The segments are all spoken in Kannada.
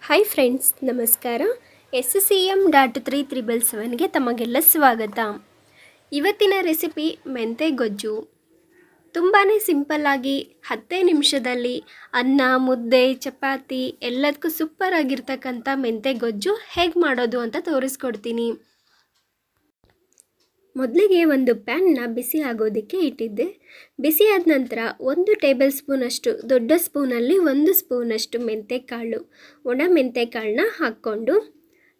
ಹಾಯ್ ಫ್ರೆಂಡ್ಸ್, ನಮಸ್ಕಾರ. SCM.377ಗೆ ತಮಗೆಲ್ಲ ಸ್ವಾಗತ. ಇವತ್ತಿನ ರೆಸಿಪಿ ಮೆಂತೆ ಗೊಜ್ಜು. ತುಂಬಾ ಸಿಂಪಲ್ಲಾಗಿ 10 ನಿಮಿಷದಲ್ಲಿ ಅನ್ನ, ಮುದ್ದೆ, ಚಪಾತಿ ಎಲ್ಲದಕ್ಕೂ ಸೂಪರ್ ಆಗಿರ್ತಕ್ಕಂಥ ಮೆಂತೆ ಗೊಜ್ಜು ಹೇಗೆ ಮಾಡೋದು ಅಂತ ತೋರಿಸ್ಕೊಡ್ತೀನಿ. ಮೊದಲಿಗೆ ಒಂದು ಪ್ಯಾನ್ನ ಬಿಸಿ ಆಗೋದಕ್ಕೆ ಇಟ್ಟಿದ್ದೆ. ಬಿಸಿ ಆದ ನಂತರ 1 ಟೇಬಲ್ ಸ್ಪೂನಷ್ಟು, ದೊಡ್ಡ ಸ್ಪೂನಲ್ಲಿ 1 ಸ್ಪೂನಷ್ಟು ಮೆಂತೆಕಾಳು, ಒಣ ಮೆಂತೆಕಾಳನ್ನ ಹಾಕ್ಕೊಂಡು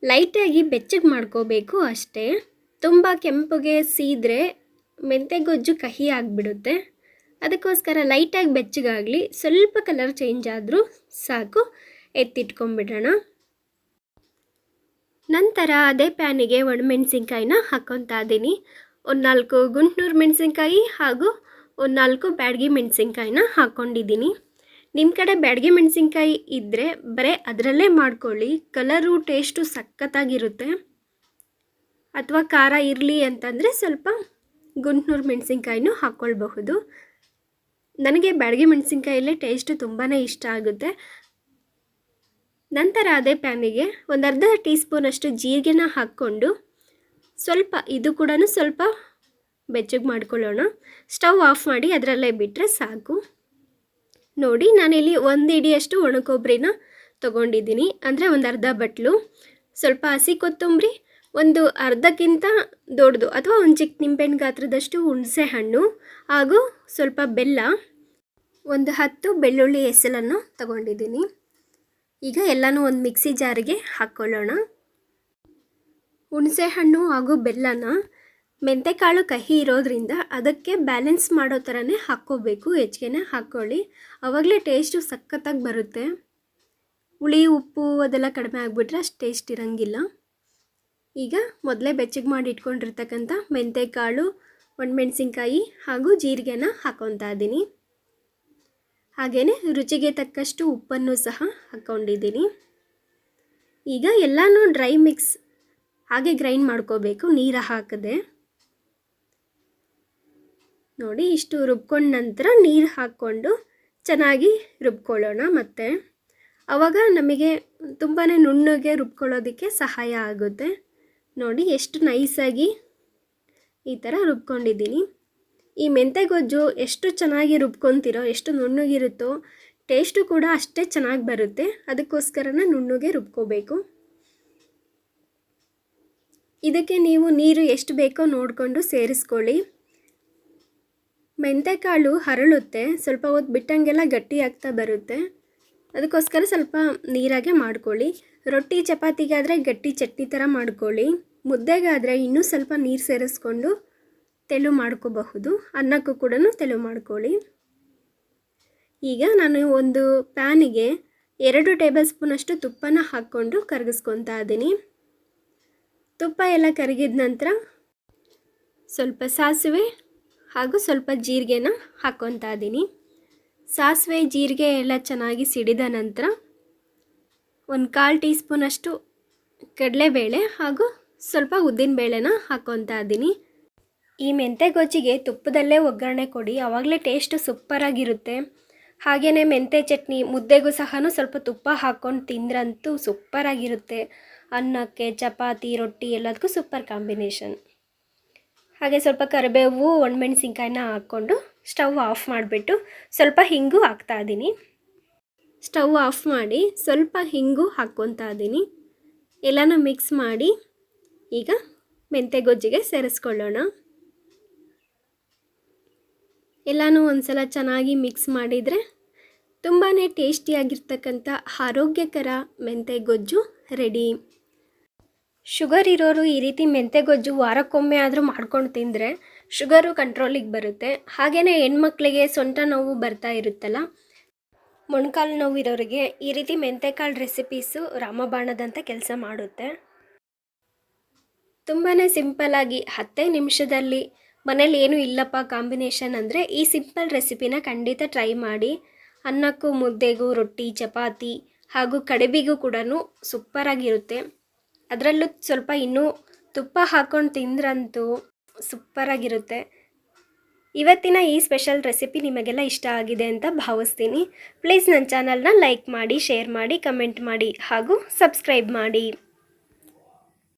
ಲೈಟಾಗಿ ಬೆಚ್ಚಗೆ ಮಾಡ್ಕೋಬೇಕು ಅಷ್ಟೇ. ತುಂಬ ಕೆಂಪಗೆ ಸೀದ್ರೆ ಮೆಂತೆ ಗೊಜ್ಜು ಕಹಿ ಆಗಿಬಿಡುತ್ತೆ. ಅದಕ್ಕೋಸ್ಕರ ಲೈಟಾಗಿ ಬೆಚ್ಚಗಾಗಲಿ, ಸ್ವಲ್ಪ ಕಲರ್ ಚೇಂಜ್ ಆದರೂ ಸಾಕು. ಎತ್ತಿಟ್ಕೊಂಡ್ಬಿಡೋಣ. ನಂತರ ಅದೇ ಪ್ಯಾನಿಗೆ ಒಣಮೆಣಸಿನ್ಕಾಯಿನ ಹಾಕ್ಕೊತಾ ಇದ್ದೀನಿ. ಒಂದು 4 ಗುಂಟೂರು ಮೆಣಸಿನ್ಕಾಯಿ ಹಾಗೂ ಒಂದು 4 ಬ್ಯಾಡಗಿ ಮೆಣಸಿನ್ಕಾಯಿನ ಹಾಕ್ಕೊಂಡಿದ್ದೀನಿ. ನಿಮ್ಮ ಕಡೆ ಬ್ಯಾಡಗಿ ಮೆಣಸಿನ್ಕಾಯಿ ಇದ್ದರೆ ಬರೀ ಅದರಲ್ಲೇ ಮಾಡ್ಕೊಳ್ಳಿ, ಕಲರು ಟೇಸ್ಟು ಸಖತ್ತಾಗಿರುತ್ತೆ. ಅಥವಾ ಖಾರ ಇರಲಿ ಅಂತಂದರೆ ಸ್ವಲ್ಪ ಗುಂಟೂರು ಮೆಣಸಿನ್ಕಾಯಿನೂ ಹಾಕ್ಕೊಳ್ಬಹುದು. ನನಗೆ ಬ್ಯಾಡಗಿ ಮೆಣಸಿನ್ಕಾಯಲ್ಲೇ ಟೇಸ್ಟು ತುಂಬಾ ಇಷ್ಟ ಆಗುತ್ತೆ. ನಂತರ ಅದೇ ಪ್ಯಾನಿಗೆ ಒಂದು ಅರ್ಧ ಟೀ ಸ್ಪೂನಷ್ಟು ಜೀರಿಗೆನ ಹಾಕ್ಕೊಂಡು ಇದು ಕೂಡ ಸ್ವಲ್ಪ ಬೆಚ್ಚಗೆ ಮಾಡ್ಕೊಳ್ಳೋಣ. ಸ್ಟವ್ ಆಫ್ ಮಾಡಿ ಅದರಲ್ಲೇ ಬಿಟ್ಟರೆ ಸಾಕು. ನೋಡಿ, ನಾನಿಲ್ಲಿ 1 ಹಿಡಿಯಷ್ಟು ಒಣ ಕೊಬ್ಬರಿನ ತೊಗೊಂಡಿದ್ದೀನಿ, ಅಂದರೆ ಒಂದು ಅರ್ಧ ಬಟ್ಲು. ಸ್ವಲ್ಪ ಹಸಿ ಕೊತ್ತಂಬರಿ, ಒಂದು ಅರ್ಧಕ್ಕಿಂತ ದೊಡ್ಡದು ಅಥವಾ ಒಂದು ಚಿಕ್ಕ ನಿಂಬೆಹಣ್ಣು ಗಾತ್ರದಷ್ಟು ಹುಣಸೆ ಹಣ್ಣು ಹಾಗೂ ಸ್ವಲ್ಪ ಬೆಲ್ಲ, ಒಂದು 10 ಬೆಳ್ಳುಳ್ಳಿ ಎಸಲನ್ನು ತಗೊಂಡಿದ್ದೀನಿ. ಈಗ ಎಲ್ಲನೂ ಒಂದು ಮಿಕ್ಸಿ ಜಾರಿಗೆ ಹಾಕ್ಕೊಳ್ಳೋಣ. ಹುಣಸೆ ಹಣ್ಣು ಹಾಗೂ ಬೆಲ್ಲನ ಮೆಂತೆಕಾಳು ಕಹಿ ಇರೋದ್ರಿಂದ ಅದಕ್ಕೆ ಬ್ಯಾಲೆನ್ಸ್ ಮಾಡೋ ಥರನೇ ಹಾಕ್ಕೋಬೇಕು. ಹೆಚ್ಚಿಗೆ ಹಾಕ್ಕೊಳ್ಳಿ, ಆವಾಗಲೇ ಟೇಸ್ಟು ಸಖತ್ತಾಗಿ ಬರುತ್ತೆ. ಹುಳಿ, ಉಪ್ಪು ಅದೆಲ್ಲ ಕಡಿಮೆ ಆಗಿಬಿಟ್ರೆ ಅಷ್ಟು ಟೇಸ್ಟ್ ಇರೋಂಗಿಲ್ಲ. ಈಗ ಮೊದಲೇ ಬೆಚ್ಚಗೆ ಮಾಡಿ ಇಟ್ಕೊಂಡಿರ್ತಕ್ಕಂಥ ಮೆಂತೆಕಾಳು, ಒಣಮೆಣಸಿನ್ಕಾಯಿ ಹಾಗೂ ಜೀರಿಗೆನ ಹಾಕ್ಕೊತಾ ಇದ್ದೀನಿ. ಹಾಗೆಯೇ ರುಚಿಗೆ ತಕ್ಕಷ್ಟು ಉಪ್ಪನ್ನು ಸಹ ಹಾಕ್ಕೊಂಡಿದ್ದೀನಿ. ಈಗ ಎಲ್ಲನೂ ಡ್ರೈ ಮಿಕ್ಸ್ ಹಾಗೆ ಗ್ರೈಂಡ್ ಮಾಡ್ಕೋಬೇಕು, ನೀರು ಹಾಕದೆ. ನೋಡಿ, ಇಷ್ಟು ರುಬ್ಕೊಂಡ ನಂತರ ನೀರು ಹಾಕ್ಕೊಂಡು ಚೆನ್ನಾಗಿ ರುಬ್ಕೊಳ್ಳೋಣ. ಮತ್ತು ಆವಾಗ ನಮಗೆ ತುಂಬಾ ನುಣ್ಣಗೆ ರುಬ್ಕೊಳ್ಳೋದಕ್ಕೆ ಸಹಾಯ ಆಗುತ್ತೆ. ನೋಡಿ, ಎಷ್ಟು ನೈಸಾಗಿ ಈ ಥರ ರುಬ್ಕೊಂಡಿದ್ದೀನಿ. ಈ ಮೆಂತೆ ಗೊಜ್ಜು ಎಷ್ಟು ಚೆನ್ನಾಗಿ ರುಬ್ಕೊತಿರೋ, ಎಷ್ಟು ನುಣ್ಣಗಿರುತ್ತೋ ಟೇಸ್ಟು ಕೂಡ ಅಷ್ಟೇ ಚೆನ್ನಾಗಿ ಬರುತ್ತೆ. ಅದಕ್ಕೋಸ್ಕರನೇ ನುಣ್ಣಗೆ ರುಬ್ಕೋಬೇಕು. ಇದಕ್ಕೆ ನೀವು ನೀರು ಎಷ್ಟು ಬೇಕೋ ನೋಡಿಕೊಂಡು ಸೇರಿಸ್ಕೊಳ್ಳಿ. ಮೆಂತೆಕಾಳು ಹರಳುತ್ತೆ, ಸ್ವಲ್ಪ ಹೊತ್ತು ಬಿಟ್ಟಂಗೆಲ್ಲ ಗಟ್ಟಿ ಆಗ್ತಾ ಬರುತ್ತೆ. ಅದಕ್ಕೋಸ್ಕರ ಸ್ವಲ್ಪ ನೀರಾಗೆ ಮಾಡ್ಕೊಳ್ಳಿ. ರೊಟ್ಟಿ ಚಪಾತಿಗಾದರೆ ಗಟ್ಟಿ ಚಟ್ನಿ ಥರ ಮಾಡ್ಕೊಳ್ಳಿ. ಮುದ್ದೆಗಾದರೆ ಇನ್ನೂ ಸ್ವಲ್ಪ ನೀರು ಸೇರಿಸ್ಕೊಂಡು ತೆಳು ಮಾಡ್ಕೋಬಹುದು. ಅನ್ನಕ್ಕೂ ಕೂಡ ತೆಳು ಮಾಡ್ಕೊಳ್ಳಿ. ಈಗ ನಾನು ಒಂದು ಪ್ಯಾನಿಗೆ 2 ಟೇಬಲ್ ಸ್ಪೂನಷ್ಟು ತುಪ್ಪನ ಹಾಕ್ಕೊಂಡು ಕರಗಿಸ್ಕೊತಾ ಇದ್ದೀನಿ. ತುಪ್ಪ ಎಲ್ಲ ಕರಗಿದ ನಂತರ ಸ್ವಲ್ಪ ಸಾಸಿವೆ ಹಾಗೂ ಸ್ವಲ್ಪ ಜೀರಿಗೆನ ಹಾಕ್ಕೊತಾ ಇದ್ದೀನಿ. ಸಾಸಿವೆ ಜೀರಿಗೆ ಎಲ್ಲ ಚೆನ್ನಾಗಿ ಸಿಡಿದ ನಂತರ ಒಂದು 1/4 ಟೀ ಸ್ಪೂನಷ್ಟು ಕಡಲೆಬೇಳೆ ಹಾಗೂ ಸ್ವಲ್ಪ ಉದ್ದಿನಬೇಳೆನ ಹಾಕ್ಕೊತಾ ಇದ್ದೀನಿ. ಈ ಮೆಂತೆ ಗೊಜ್ಜಿಗೆ ತುಪ್ಪದಲ್ಲೇ ಒಗ್ಗರಣೆ ಕೊಡಿ, ಆವಾಗಲೇ ಟೇಸ್ಟು ಸೂಪರಾಗಿರುತ್ತೆ. ಹಾಗೆಯೇ ಮೆಂತೆ ಚಟ್ನಿ ಮುದ್ದೆಗೂ ಸಹ ಸ್ವಲ್ಪ ತುಪ್ಪ ಹಾಕ್ಕೊಂಡು ತಿಂದ್ರಂತೂ ಸೂಪರಾಗಿರುತ್ತೆ. ಅನ್ನಕ್ಕೆ, ಚಪಾತಿ, ರೊಟ್ಟಿ ಎಲ್ಲದಕ್ಕೂ ಸೂಪರ್ ಕಾಂಬಿನೇಷನ್. ಹಾಗೆ ಸ್ವಲ್ಪ ಕರಿಬೇವು, ಒಣಮೆಣಸಿನ್ಕಾಯಿನ ಹಾಕ್ಕೊಂಡು ಸ್ಟವ್ ಆಫ್ ಮಾಡಿಬಿಟ್ಟು ಸ್ವಲ್ಪ ಹಿಂಗು ಹಾಕ್ತಾ ಇದ್ದೀನಿ. ಸ್ಟವ್ ಆಫ್ ಮಾಡಿ ಸ್ವಲ್ಪ ಹಿಂಗು ಹಾಕ್ಕೊತಾ ಇದ್ದೀನಿ. ಎಲ್ಲನೂ ಮಿಕ್ಸ್ ಮಾಡಿ ಈಗ ಮೆಂತೆ ಗೊಜ್ಜಿಗೆ ಸೇರಿಸ್ಕೊಳ್ಳೋಣ. ಎಲ್ಲನೂ ಒಂದ್ಸಲ ಚೆನ್ನಾಗಿ ಮಿಕ್ಸ್ ಮಾಡಿದರೆ ತುಂಬಾ ಟೇಸ್ಟಿಯಾಗಿರ್ತಕ್ಕಂಥ ಆರೋಗ್ಯಕರ ಮೆಂತೆ ಗೊಜ್ಜು ರೆಡಿ. ಶುಗರ್ ಇರೋರು ಈ ರೀತಿ ಮೆಂತೆ ಗೊಜ್ಜು ವಾರಕ್ಕೊಮ್ಮೆ ಆದರೂ ಮಾಡ್ಕೊಂಡು ತಿಂದರೆ ಶುಗರು ಕಂಟ್ರೋಲಿಗೆ ಬರುತ್ತೆ. ಹಾಗೆಯೇ ಹೆಣ್ಮಕ್ಳಿಗೆ ಸೊಂಟ ನೋವು ಬರ್ತಾ ಇರುತ್ತಲ್ಲ, ಮೊಣಕಾಲು ನೋವು ಇರೋರಿಗೆ ಈ ರೀತಿ ಮೆಂತೆಕಾಳು ರೆಸಿಪೀಸು ರಾಮಬಾಣದಂಥ ಕೆಲಸ ಮಾಡುತ್ತೆ. ತುಂಬಾ ಸಿಂಪಲ್ಲಾಗಿ 10 ನಿಮಿಷದಲ್ಲಿ ಮನೇಲಿ ಏನೂ ಇಲ್ಲಪ್ಪ ಕಾಂಬಿನೇಷನ್ ಅಂದರೆ ಈ ಸಿಂಪಲ್ ರೆಸಿಪಿನ ಖಂಡಿತ ಟ್ರೈ ಮಾಡಿ. ಅನ್ನಕ್ಕೂ, ಮುದ್ದೆಗೂ, ರೊಟ್ಟಿ, ಚಪಾತಿ ಹಾಗೂ ಕಡುಬಿಗೂ ಕೂಡ ಸೂಪರಾಗಿರುತ್ತೆ. ಅದರಲ್ಲೂ ಸ್ವಲ್ಪ ಇನ್ನೂ ತುಪ್ಪ ಹಾಕ್ಕೊಂಡು ತಿಂದ್ರಂತೂ ಸೂಪರಾಗಿರುತ್ತೆ. ಇವತ್ತಿನ ಈ ಸ್ಪೆಷಲ್ ರೆಸಿಪಿ ನಿಮಗೆಲ್ಲ ಇಷ್ಟ ಆಗಿದೆ ಅಂತ ಭಾವಿಸ್ತೀನಿ. ಪ್ಲೀಸ್ ನನ್ನ ಚಾನಲ್ನ ಲೈಕ್ ಮಾಡಿ, ಶೇರ್ ಮಾಡಿ, ಕಮೆಂಟ್ ಮಾಡಿ ಹಾಗೂ ಸಬ್ಸ್ಕ್ರೈಬ್ ಮಾಡಿ.